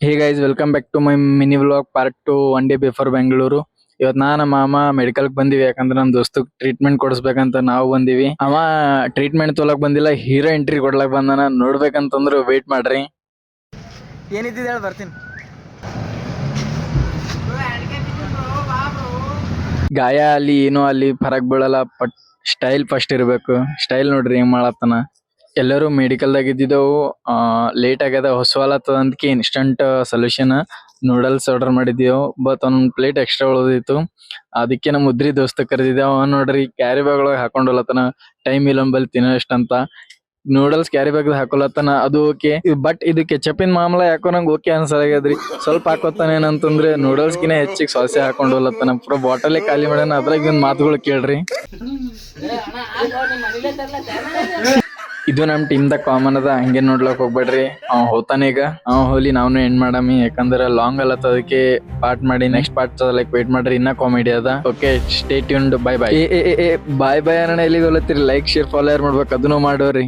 Hey guys welcome back to my mini vlog part 2 one day before Bengaluru. ಇವತ್ತು ನಮ್ಮ ಮಾಮ medical ಬಂದಿವಿ, ಯಾಕಂದ್ರೆ ನಮ್ಮ ದೋಸ್ತು ಟ್ರೀಟ್ಮೆಂಟ್ ಕೊಡಿಸ್ಬೇಕಂತ ನಾವು ಬಂದಿವಿ. ಅವ ಟ್ರೀಟ್ಮೆಂಟ್ ತೊಗೊಳಕ್ ಬಂದಿಲ್ಲ, ಹೀರೋ ಎಂಟ್ರಿ ಕೊಡ್ಲಕ್ ಬಂದಾನ. ನೋಡ್ಬೇಕಂತಂದ್ರು ವೇಟ್ ಮಾಡ್ರಿ. ಏನಿದ್ದಿದೆ ಹೇಳಿ ಬರ್ತೀನಿ. ಗಾಯ ಅಲ್ಲಿ ಏನೋ ಅಲ್ಲಿ ಫರಕ್ ಬೀಳಲ್ಲ, ಬಟ್ ಸ್ಟೈಲ್ ಫಸ್ಟ್ ಇರ್ಬೇಕು. ಸ್ಟೈಲ್ ನೋಡ್ರಿ ಹೆಂಗ್ ಮಾಡತ್ತನ. ಎಲ್ಲರೂ ಮೆಡಿಕಲ್ದಾಗ ಇದ್ದಿದ್ದೆವು, ಲೇಟ್ ಆಗ್ಯದ ಹೊಸವಾಲತ್ತದ ಅಂದಕ್ಕೆ ಇನ್ಸ್ಟಂಟ್ ಸೊಲ್ಯೂಷನ್ ನೂಡಲ್ಸ್ ಆರ್ಡರ್ ಮಾಡಿದ್ದೆವು. ಬಟ್ ಒಂದ್ ಪ್ಲೇಟ್ ಎಕ್ಸ್ಟ್ರಾ ಉಳಿದಿತ್ತು, ಅದಕ್ಕೆ ನಮ್ಮ ಉದ್ರಿ ದೋಸ್ತ ಕರೆದಿದ್ದೆ. ಅವ ನೋಡ್ರಿ ಕ್ಯಾರಿ ಬ್ಯಾಗ್ ಒಳಗೆ ಹಾಕೊಂಡ್ ಹೋಲತ್ತನ, ಟೈಮ್ ಇಲ್ಲ ನಂಬಲ್ಲಿ ತಿನ್ನೋಷ್ಟಂತ. ನೂಡಲ್ಸ್ ಕ್ಯಾರಿ ಬ್ಯಾಗ್ ಹಾಕೊಲತ್ತನ, ಅದು ಓಕೆ. ಬಟ್ ಇದು ಕೆಚಪಿನ ಮಾಮಲ ಯಾಕೋ ನಂಗೆ ಓಕೆ ಅನ್ಸಲಾಗ್ಯದ್ರಿ. ಸ್ವಲ್ಪ ಹಾಕೋತಾನ ಏನಂತಂದ್ರೆ ನೂಡಲ್ಸ್ ಗಿನ ಹೆಚ್ಚಿಗೆ ಸಾಸೆ ಹಾಕೊಂಡ್ ಹೋಲತ್ತನ, ಪೂರ ಬಾಟಲೇ ಖಾಲಿ ಮಾಡ್ಯಾನ. ಅದ್ರಾಗ ಒಂದ್ ಮಾತುಗಳು ಕೇಳ್ರಿ. ಇದು ನಮ್ ಟೀಮ್ ದ ಕಾಮನ್ ಅದ, ಹಂಗೆ ನೋಡ್ಲಕ್ ಹೋಗ್ಬೇಡ್ರಿ. ಅವ್ ಹೋತಾನ ಈಗ, ಅವ್ ಹೋಲಿ ನಾವ್ನು ಎಂಡ್ ಮಾಡಮಿ. ಯಾಕಂದ್ರೆ ಲಾಂಗ್ ಅಲ್ಲತ್ತ, ಅದಕ್ಕೆ ಪಾರ್ಟ್ ಮಾಡಿ ನೆಕ್ಸ್ಟ್ ಪಾರ್ಟ್ ಲೈಕ್ ವೇಟ್ ಮಾಡ್ರಿ, ಇನ್ನ ಕಾಮಿಡಿ ಅದ. Okay, stay tuned. Bye bye. Bye bye ಅಣ್ಣ, ಎಲ್ಲಿಗೆ ಹೋಲತ್ತೀರಿ? ಲೈಕ್ ಶೇರ್ ಫಾಲೋಯರ್ ಮಾಡ್ಬೇಕು, ಅದನ್ನು ಮಾಡೋರಿ.